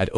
At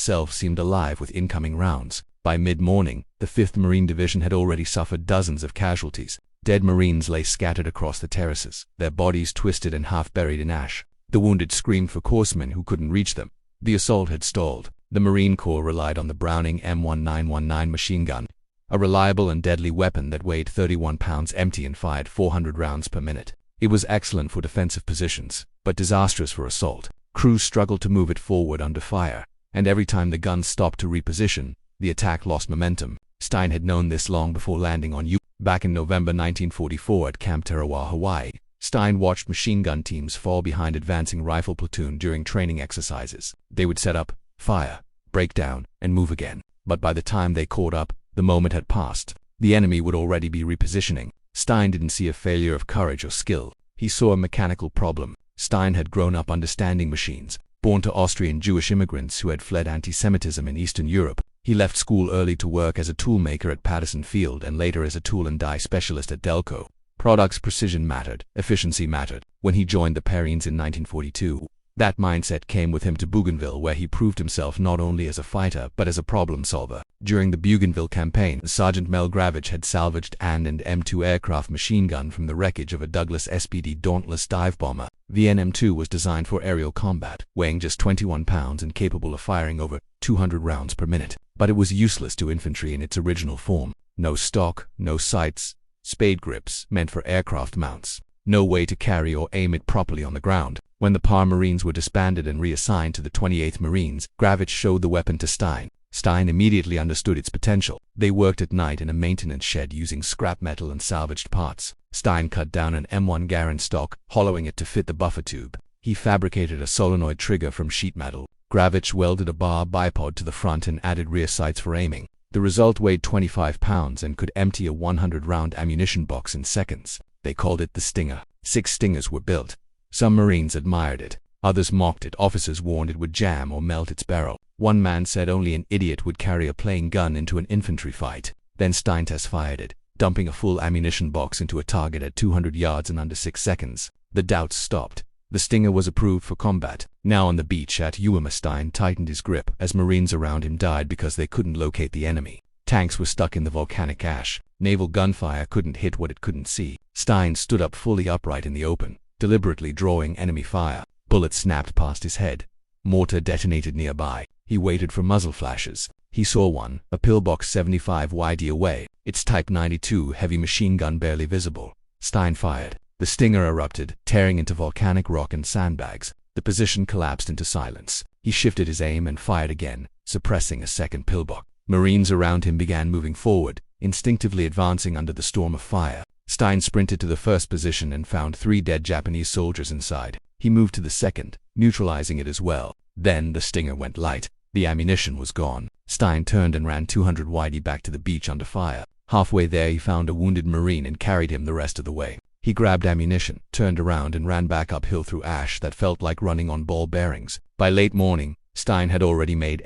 itself seemed alive with incoming rounds. By mid-morning, the 5th Marine Division had already suffered dozens of casualties. Dead Marines lay scattered across the terraces, their bodies twisted and half buried in ash. The wounded screamed for corpsmen who couldn't reach them. The assault had stalled. The Marine Corps relied on the Browning M1919 machine gun, a reliable and deadly weapon that weighed 31 pounds empty and fired 400 rounds per minute. It was excellent for defensive positions, but disastrous for assault. Crews struggled to move it forward under fire, and every time the gun stopped to reposition, the attack lost momentum. Stein had known this long before landing on Jima. Back in November 1944 at Camp Tarawa, Hawaii, Stein watched machine gun teams fall behind advancing rifle platoon during training exercises. They would set up, fire, break down, and move again. But by the time they caught up, the moment had passed. The enemy would already be repositioning. Stein didn't see a failure of courage or skill. He saw a mechanical problem. Stein had grown up understanding machines. Born to Austrian Jewish immigrants who had fled anti-Semitism in Eastern Europe, he left school early to work as a toolmaker at Patterson Field and later as a tool and die specialist at Delco. Products precision mattered, efficiency mattered. When he joined the Perrines in 1942, that mindset came with him to Bougainville, where he proved himself not only as a fighter but as a problem solver. During the Bougainville campaign, Sergeant Mel Gravich had salvaged an and M2 aircraft machine gun from the wreckage of a Douglas SPD Dauntless dive bomber. The NM2 was designed for aerial combat, weighing just 21 pounds and capable of firing over 200 rounds per minute. But it was useless to infantry in its original form. No stock, no sights, spade grips meant for aircraft mounts. No way to carry or aim it properly on the ground. When the PAR Marines were disbanded and reassigned to the 28th Marines, Gravich showed the weapon to Stein. Stein immediately understood its potential. They worked at night in a maintenance shed using scrap metal and salvaged parts. Stein cut down an M1 Garand stock, hollowing it to fit the buffer tube. He fabricated a solenoid trigger from sheet metal. Gravich welded a bar bipod to the front and added rear sights for aiming. The result weighed 25 pounds and could empty a 100-round ammunition box in seconds. They called it the Stinger. 6 Stingers were built. Some Marines admired it. Others mocked it. Officers warned it would jam or melt its barrel. One man said only an idiot would carry a plain gun into an infantry fight. Then Stein test-fired it, dumping a full ammunition box into a target at 200 yards in under 6 seconds. The doubts stopped. The Stinger was approved for combat. Now on the beach at Jima, Stein tightened his grip as Marines around him died because they couldn't locate the enemy. Tanks were stuck in the volcanic ash. Naval gunfire couldn't hit what it couldn't see. Stein stood up fully upright in the open, deliberately drawing enemy fire. Bullets snapped past his head. Mortar detonated nearby. He waited for muzzle flashes. He saw one, a pillbox 75 YD away, its Type 92 heavy machine gun barely visible. Stein fired. The Stinger erupted, tearing into volcanic rock and sandbags. The position collapsed into silence. He shifted his aim and fired again, suppressing a second pillbox. Marines around him began moving forward, instinctively advancing under the storm of fire. Stein sprinted to the first position and found 3 dead Japanese soldiers inside. He moved to the second, neutralizing it as well. Then the Stinger went light. The ammunition was gone. Stein turned and ran 200 YD back to the beach under fire. Halfway there he found a wounded Marine and carried him the rest of the way. He grabbed ammunition, turned around and ran back uphill through ash that felt like running on ball bearings. By late morning, Stein had already made